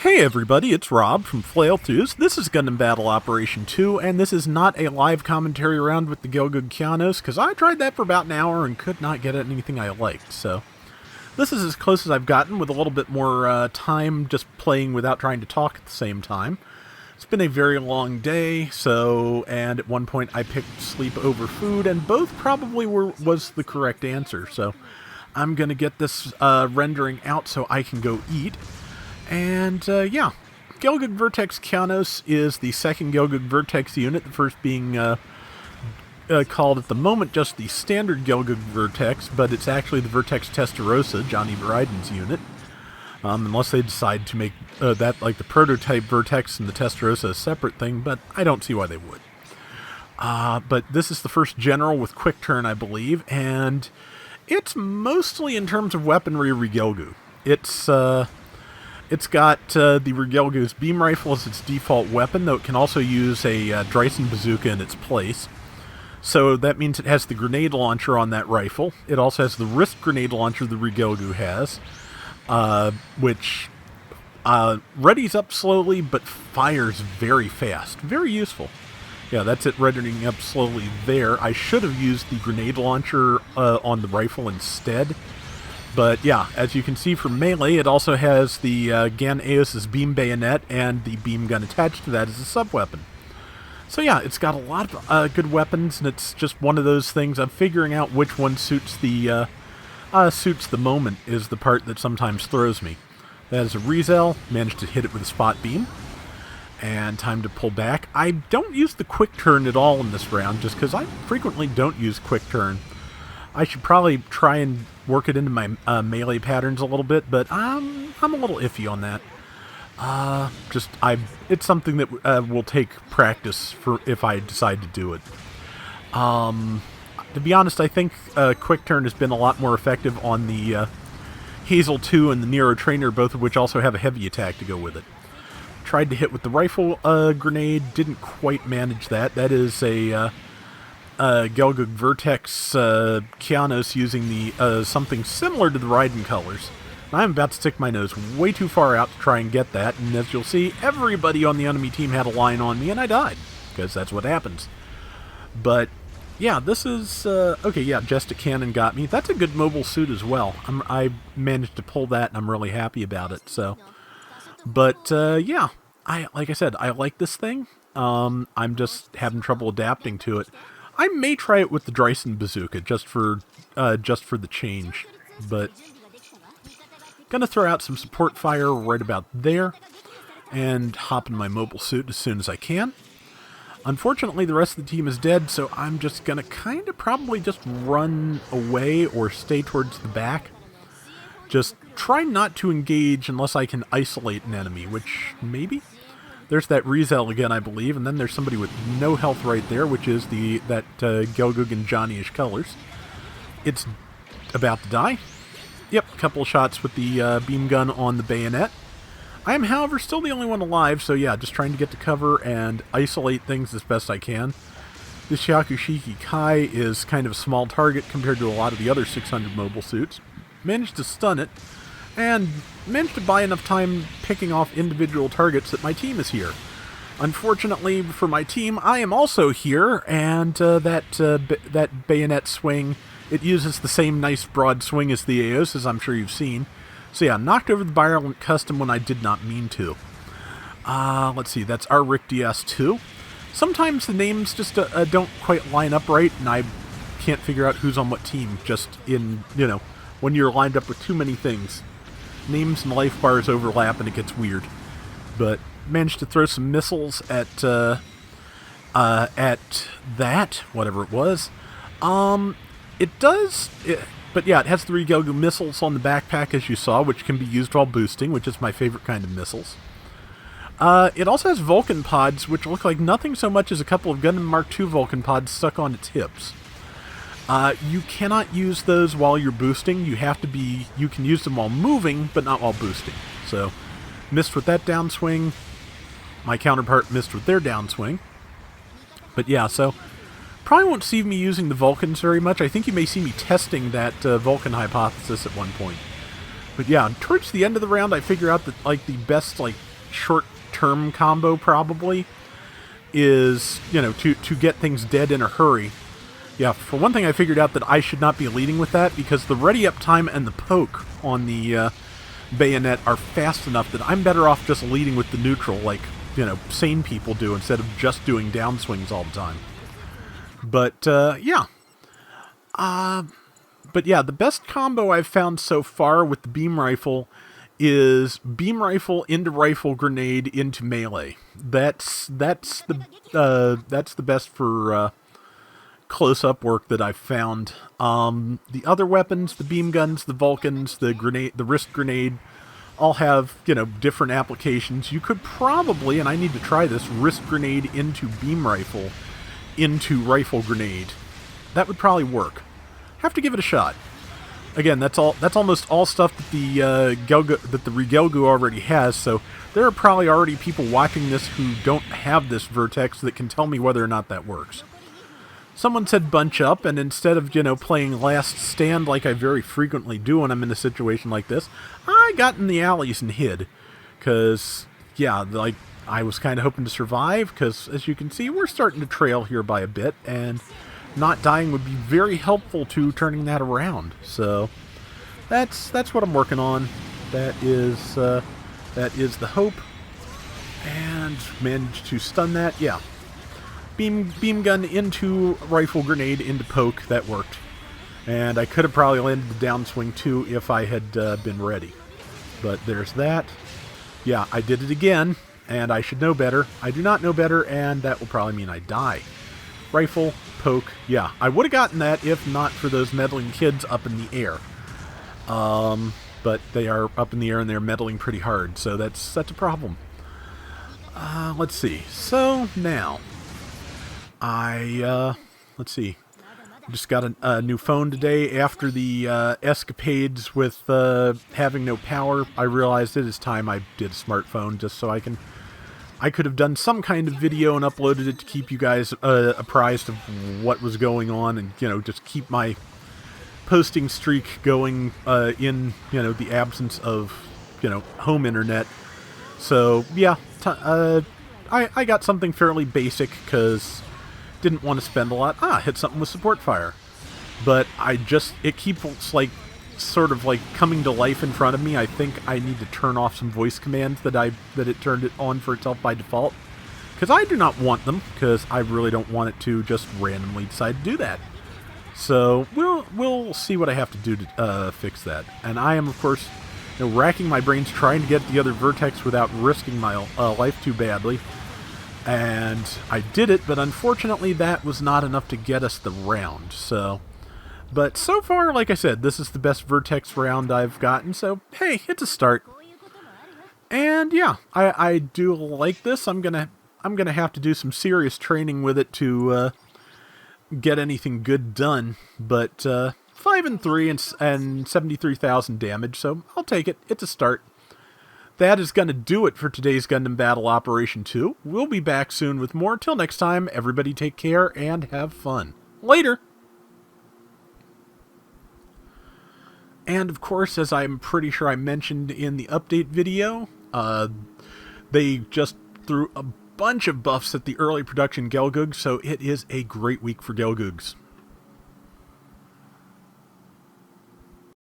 Hey everybody, it's Rob from Flailthroughs. This is Gundam Battle Operation 2, and this is not a live commentary round with the Gelgoog Kyanos, because I tried that for about an hour and could not get anything I liked, so... This is as close as I've gotten, with a little bit more time just playing without trying to talk at the same time. It's been a very long day, and at one point I picked sleep over food, and both probably was the correct answer, so... I'm gonna get this rendering out so I can go eat. And, yeah, Gelgoog Vertex Kyanos is the second Gelgoog Vertex unit, the first being called at the moment just the standard Gelgoog Vertex, but it's actually the Vertex Testarossa, Johnny Bryden's unit. Unless they decide to make that, like the prototype Vertex and the Testarossa, a separate thing, but I don't see why they would. But this is the first general with quick turn, I believe, and it's mostly in terms of weaponry Regelgu. It's got the Regelgu's beam rifle as its default weapon, though it can also use a Dryson bazooka in its place. So that means it has the grenade launcher on that rifle. It also has the wrist grenade launcher the Regelgu has, which readies up slowly but fires very fast. Very useful. Yeah, that's it readying up slowly there. I should have used the grenade launcher on the rifle instead. But yeah, as you can see from melee, it also has the Gyan Eos's beam bayonet and the beam gun attached to that as a sub-weapon. So yeah, it's got a lot of good weapons, and it's just one of those things of figuring out which one suits the moment is the part that sometimes throws me. That is a Rizel, managed to hit it with a spot beam, and time to pull back. I don't use the quick turn at all in this round, just because I frequently don't use quick turn. I should probably try and work it into my melee patterns a little bit, but I'm a little iffy on that. It's something that will take practice for if I decide to do it. To be honest, I think quick turn has been a lot more effective on the Hazel 2 and the Nero Trainer, both of which also have a heavy attack to go with it. Tried to hit with the rifle grenade, didn't quite manage that. That is a Gelgoog Vertex Kyanos using the something similar to the Raiden colors. I'm about to stick my nose way too far out to try and get that, and as you'll see, everybody on the enemy team had a line on me, and I died, because that's what happens. But, yeah, this is... okay, yeah, Jesta Cannon got me. That's a good mobile suit as well. I managed to pull that, and I'm really happy about it, so... But, yeah, like I said, I like this thing. I'm just having trouble adapting to it. I may try it with the Dryson bazooka, just for the change, but... Gonna throw out some support fire right about there, and hop in my mobile suit as soon as I can. Unfortunately, the rest of the team is dead, so I'm just gonna kind of probably just run away or stay towards the back. Just try not to engage unless I can isolate an enemy, which maybe? There's that Rizel again, I believe, and then there's somebody with no health right there, which is that Gelgoog and Johnny-ish colors. It's about to die. Yep, a couple of shots with the beam gun on the bayonet. I am, however, still the only one alive, so yeah, just trying to get to cover and isolate things as best I can. This Yakushiki Kai is kind of a small target compared to a lot of the other 600 mobile suits. Managed to stun it, and managed to buy enough time picking off individual targets that my team is here. Unfortunately for my team, I am also here, and that bayonet swing... It uses the same nice broad swing as the Eos, as I'm sure you've seen. So yeah, knocked over the Violent Custom when I did not mean to. Let's see, that's our Rick DS2. Sometimes the names just don't quite line up right, and I can't figure out who's on what team, just in, when you're lined up with too many things. Names and life bars overlap and it gets weird. But managed to throw some missiles at that, whatever it was. But yeah, it has the Regelgu missiles on the backpack, as you saw, which can be used while boosting, which is my favorite kind of missiles. It also has Vulcan pods, which look like nothing so much as a couple of Gundam Mark II Vulcan pods stuck on its hips. You cannot use those while you're boosting. You can use them while moving, but not while boosting. So, missed with that downswing. My counterpart missed with their downswing. But yeah, so... Probably won't see me using the Vulcans very much. I think you may see me testing that Vulcan hypothesis at one point. But yeah, towards the end of the round, I figure out that the best short-term combo probably is, to get things dead in a hurry. Yeah, for one thing, I figured out that I should not be leading with that because the ready-up time and the poke on the bayonet are fast enough that I'm better off just leading with the neutral like, sane people do instead of just doing downswings all the time. But, yeah. But yeah, the best combo I've found so far with the beam rifle is beam rifle into rifle grenade into melee. That's the best for close-up work that I've found. The other weapons, the beam guns, the Vulcans, the wrist grenade, all have, different applications. You could probably, and I need to try this, wrist grenade into beam rifle into rifle grenade. That would probably work. Have to give it a shot. Again, that's almost all stuff that the Regelgu already has, so there are probably already people watching this who don't have this Vertex that can tell me whether or not that works. Someone said bunch up, and instead of, playing last stand like I very frequently do when I'm in a situation like this, I got in the alleys and hid. Because, yeah, like, I was kind of hoping to survive, because, as you can see, we're starting to trail here by a bit, and not dying would be very helpful to turning that around. So, that's what I'm working on. That is the hope. And managed to stun that, yeah. Beam gun into rifle grenade into poke, that worked. And I could have probably landed the downswing too if I had been ready. But there's that. Yeah, I did it again, and I should know better. I do not know better, and that will probably mean I die. Rifle, poke, yeah. I would have gotten that if not for those meddling kids up in the air. But they are up in the air and they're meddling pretty hard, so that's a problem. Let's see. So, now... let's see. Just got a new phone today. After the escapades with having no power, I realized it is time I did a smartphone just so I could have done some kind of video and uploaded it to keep you guys apprised of what was going on and, just keep my posting streak going in, the absence of, home internet. So, yeah, I got something fairly basic because... didn't want to spend a lot. Hit something with support fire. But it keeps sort of coming to life in front of me. I think I need to turn off some voice commands that it turned it on for itself by default. Because I do not want them, because I really don't want it to just randomly decide to do that. So we'll see what I have to do to fix that. And I am, of course, racking my brains trying to get the other Vertex without risking my life too badly. And I did it, but unfortunately that was not enough to get us the round, so... But so far, like I said, this is the best Vertex round I've gotten, so hey, it's a start. And yeah, I do like this. I'm gonna have to do some serious training with it to get anything good done, but 5 and 3 and 73,000 damage, so I'll take it. It's a start. That is going to do it for today's Gundam Battle Operation 2. We'll be back soon with more. Till next time, everybody take care and have fun. Later! And of course, as I'm pretty sure I mentioned in the update video, they just threw a bunch of buffs at the early production Gelgoog, so it is a great week for Gelgoogs.